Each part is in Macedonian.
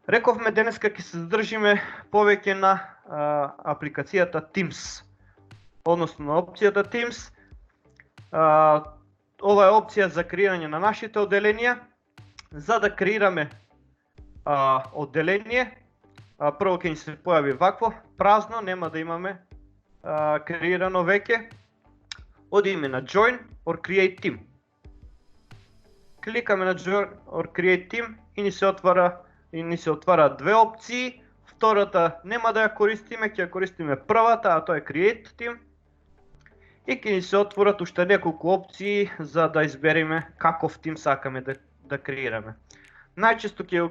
Рековме денеска ќе се задржиме повеќе на апликацијата Teams, односно на опцијата Teams. Ова е опција за креирање на нашите одделенија. За да креираме одделение, прво ќе ни се појави вакво, празно, нема да имаме креирано веќе. Одиме на Join or Create Team. Кликаме на Join or Create Team и ни се отвара две опции. Втората нема да ја користиме, ќе ја користиме првата, а тоа е Create Team. И ќе ни се отворат уште неколку опции за да избереме каков тим сакаме да креираме. Најчесто ќе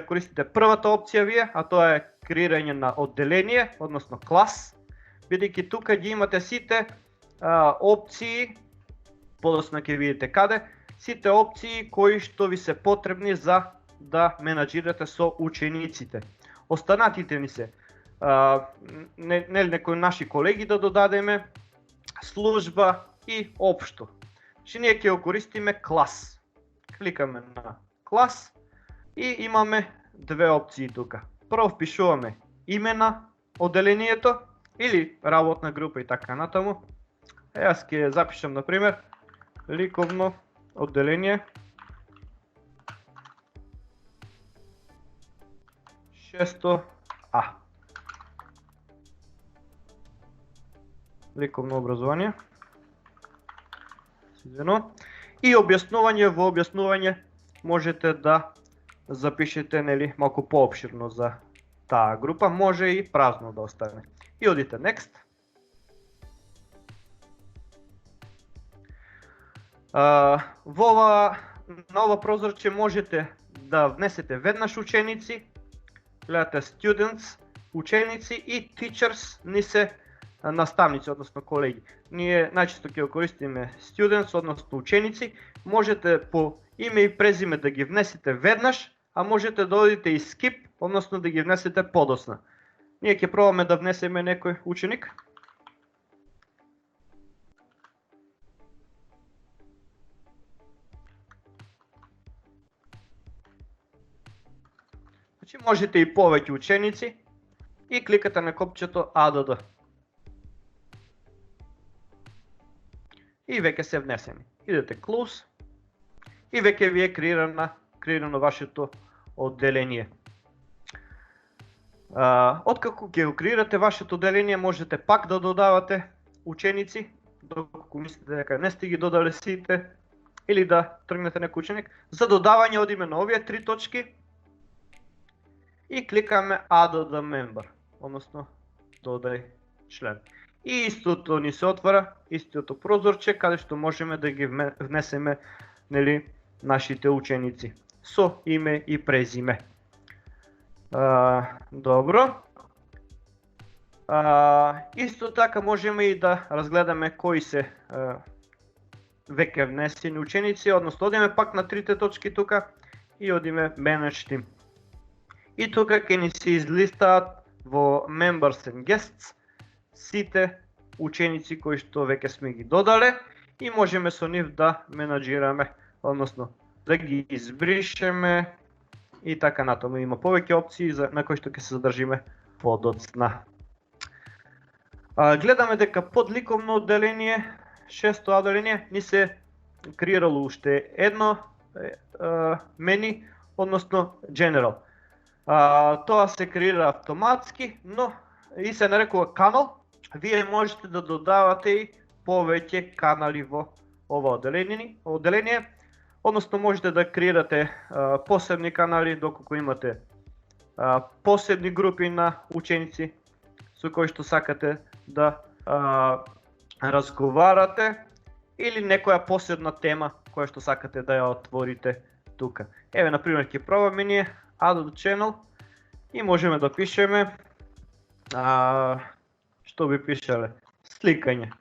користите првата опција вие, а тоа е креирање на одделение, односно клас, бидејќи тука ги имате сите опции, подоцна ќе видите каде, сите опции кои што ви се потребни за да менаџирате со учениците. Останатите ни се некои наши колеги да додадеме, служба и општо. Значи ние ќе го користиме клас. Кликаме на клас и имаме две опции тука. Прво впишуваме име на одделението или работна група и така натаму. Јас ќе запишам на пример ликовно одделение 6А. Ликовно образование. И објаснување, во објаснување можете да запишете малку поопширно за таа група, може и празно да остане. И одите Next. На ова прозорче можете да внесете веднаш ученици, гледате Students, ученици и Teachers ни се наставници, односно колеги. Ние најчесто ќе го користиме Students, односно ученици. Можете по име и презиме да ги внесете веднаш, а можете да одите и Skip, односно да ги внесете подоцна. Ние ќе пробаме да внесеме некој ученик. Значи можете и повеќе ученици и кликате на копчето ADD. И веќе се внесени. Идете Close и веќе ви е креирано вашето одделение. Откако ќе го креирате вашето одделение, можете пак да додавате ученици, доколку мислите дека не сте ги додале сите, или да тргнете некој ученик. За додавање одиме на овие три точки и кликаме Add the Member, односно додај член. И истото ни се отвара, истото прозорче, каде што можеме да ги внесеме нашите ученици со име и презиме. Добро. Исто така можеме и да разгледаме кои се веќе внесени ученици, односно одиме пак на трите точки тука и одиме Manage Team. И тука ќе ни се излистаат во Members and Guests сите ученици кои што веќе сме ги додале и можеме со нив да менаџираме, односно да ги избришеме и така натаму. Има повеќе опции на кои што ќе се задржиме подоцна. Гледаме дека под ликовно одделение, 6-то одделение, ни се креирало уште едно мени, односно General. Тоа се креира автоматски, но и се нарекува канал. Вие можете да додавате и повеќе канали во ова одделение. Односно можете да креирате посебни канали доколку имате посебни групи на ученици со кои што сакате да разговарате или некоја посебна тема која што сакате да ја отворите тука. Еве, например, ќе пробаме ние Add the Channel и можеме да пишеме што би пишале? Сликање.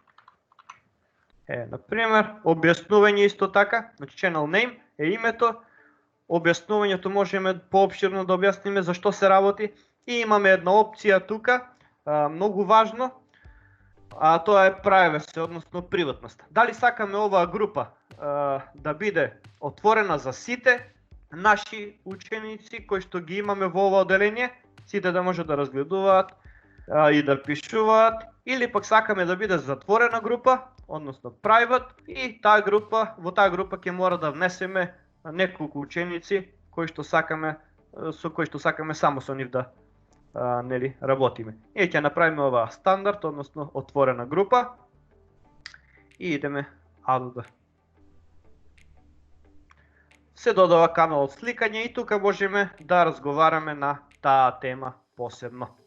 Например, објаснување исто така, значи channel name е името, објаснувањето можеме поопширно да објасниме за што се работи и имаме една опција тука, многу важно, а тоа е privacy, односно приватност. Дали сакаме оваа група да биде отворена за сите наши ученици кои што ги имаме во ова одделение, сите да може да разгледуваат и да пишуваат, или пак сакаме да биде затворена група, односно private, и во таа група ќе мора да внесеме неколку ученици со кои што сакаме само со нив да работиме. И ќе направиме ова стандард, односно отворена група, и идеме ADD. Се додава канал од сликање и тука можеме да разговараме на таа тема посебно.